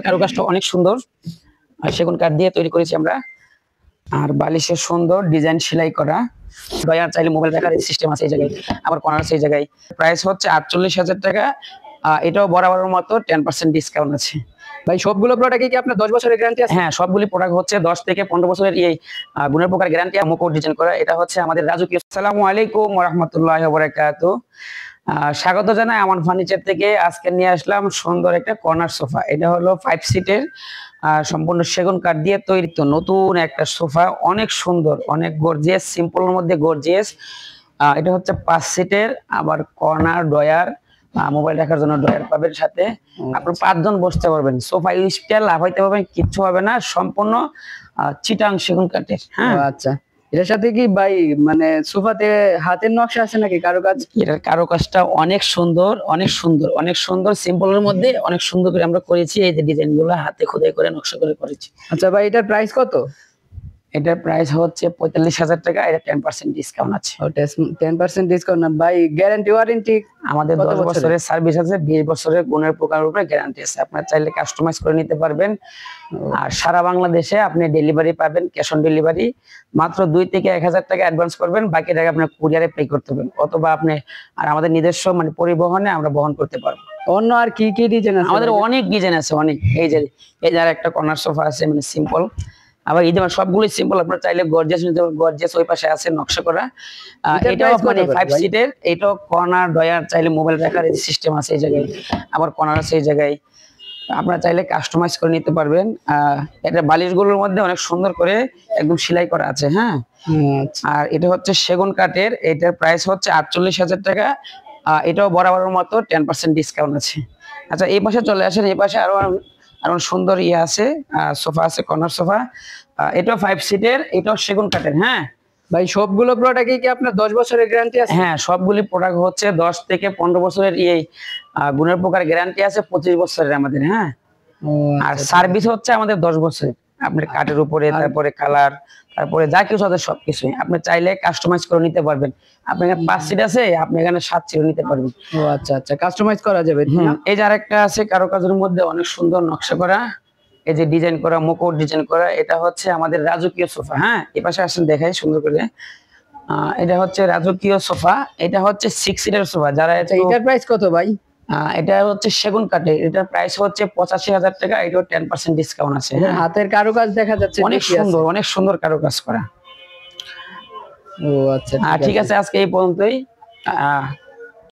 কারুকাজটা অনেক সুন্দর আর সেগুন কাঠ দিয়ে তৈরি করেছি আমরা। আর বালিশের সুন্দর ডিজাইন সেলাই করা, ডয়ার চাইলে মোবাইল রাখার সিস্টেম আছে এই জায়গায়, আবার কর্নার আছে এই জায়গায়। প্রাইস হচ্ছে 48,000 টাকা। এটাও বরাবরের মতো 10% ডিসকাউন্ট আছে। ভাই সবগুলো প্রোডাক্টে কি আপনার 10 বছরের গ্যারান্টি আছে? হ্যাঁ, সবগুলি প্রোডাক্ট হচ্ছে 10 থেকে 15 বছরের এই গুণের প্রকার গ্যারান্টি। মুকুট ডিজাইন করা, এটা হচ্ছে আমাদের রাজকীয়। আসসালামু আলাইকুম ওয়া রাহমাতুল্লাহি ওয়া বারাকাতুহু। স্বাগত জানাই আমান ফার্নিচার থেকে। আজকে নিয়ে আসলাম সুন্দর একটা কর্নার সোফা। এটা হলো 5 সিটের, সম্পূর্ণ সেগুন কাঠ দিয়ে তৈরি। তো নতুন একটা সোফা, অনেক সুন্দর, অনেক গর্জিয়াস, সিম্পলের মধ্যে গর্জিয়াস। এটা হচ্ছে 5 সিটের, আবার কর্নার ডয়ার, মোবাইল রাখার জন্য ডয়ার পাবেন সাথে। আপনি 5 জন বসতে পারবেন। সোফা স্টাইল লাভ হইতে পারবেন, কিচ্ছু হবে না। সম্পূর্ণ চিটাং সেগুন কাঠের। হ্যাঁ, আচ্ছা। এটার সাথে কি ভাই মানে সোফাতে হাতের নকশা আছে নাকি কারুকাজ? এটার কারুকাজটা অনেক সুন্দর, অনেক সুন্দর, অনেক সুন্দর। সিম্পলের মধ্যে অনেক সুন্দর করে আমরা করেছি। এই যে ডিজাইন গুলো হাতে খোদাই করে নকশা করে করেছি। আচ্ছা ভাই, এটার প্রাইস কত? এটার প্রাইস হচ্ছে 45,000 টাকা। এটা 10% ডিসকাউন্ট আছে। 10% ডিসকাউন্ট না ভাই? গ্যারান্টি ওয়ারেন্টি আমাদের 10 বছরের সার্ভিস আছে, 20 বছরের গুণের প্রকার উপরে গ্যারান্টি আছে। আপনারা চাইলে কাস্টমাইজ করে নিতে পারবেন। আর সারা বাংলাদেশে আপনি ডেলিভারি পাবেন, ক্যাশ অন ডেলিভারি। মাত্র 2 থেকে 1,000 টাকা অ্যাডভান্স করবেন, বাকি টাকা আপনার কুরিয়ারে পে করতে হবে, অথবা আপনি আর আমাদের নিজস্ব মানে পরিবহনে আমরা বহন করতে পারবো। অন্য আর কি কি ডিজাইন আছে? আমাদের অনেক ডিজাইন আছে, অনেক। এই যে একটা কর্নার সোফা আছে, মানে সিম্পল। আবার এই যে সবগুলোই সিম্পল। আপনারা চাইলে গর্জিয়াস নিতে পারবেন। গর্জিয়াস ওই পাশে আছে নকশা করা। এটাও মানে 5 সিটের। এটাও কর্নার ডয়ার চাইলে মোবাইল রাখার সিস্টেম আছে এই জায়গায়, আবার কর্নার আছে এই জায়গায়। আপনারা চাইলে কাস্টমাইজ করে নিতে পারবেন। এটা বালিশগুলোর মধ্যে অনেক সুন্দর করে একদম সেলাই করা আছে। হ্যাঁ, আর এটা হচ্ছে সেগুন কাঠের। এটার প্রাইস হচ্ছে 48,000 টাকা। এটাও বরাবরের মতো 10% ডিসকাউন্ট আছে। আচ্ছা, এই পাশে চলে আসেন। এই পাশে আরো সুন্দর ইয়ে আছে, সোফা আছে, কর্নার সোফা। এটাও 5 সিটের, এটাও সেগুন কাঠের। হ্যাঁ ভাই, সবগুলো প্রোডাক্টে কি আপনার 10 বছরের গ্যারান্টি আছে? হ্যাঁ, সবগুলি প্রোডাক্ট হচ্ছে 10 থেকে 15 বছরের এই গুণের প্রকার গ্যারান্টি আছে, 25 বছরের আমাদের। হ্যাঁ, আর সার্ভিস হচ্ছে আমাদের 10 বছরের। আপনার কাঠের উপরে, তারপরে কালার, তারপরে যা কিছু আছে সবকিছুই আপনি চাইলে কাস্টমাইজ করে নিতে পারবেন। আপনার 5 সিট আছে, আপনি এখানে 7 সিট নিতে পারবেন। ও আচ্ছা আচ্ছা, কাস্টমাইজ করা যাবে। এই যে আরেকটা আছে কারুকাজের মধ্যে অনেক সুন্দর নকশা করা, এই যে ডিজাইন করা, মুকুট ডিজাইন করা। এটা হচ্ছে আমাদের রাজকীয় সোফা। হ্যাঁ, এই পাশে আসেন, দেখাই সুন্দর করে। এটা হচ্ছে রাজকীয় সোফা। এটা হচ্ছে 6 সিটের সোফা। যারা এটার প্রাইস কত ভাই? এটা হচ্ছে সেগুন কাঠের। এটার প্রাইস হচ্ছে 85,000 টাকা। এটাও 10% ডিসকাউন্ট আছে। হাতের কারুকাজ দেখা যাচ্ছে, অনেক সুন্দর, অনেক সুন্দর কারুকাজ করা। ও আচ্ছা, ঠিক আছে, আজকে এই পর্যন্তই।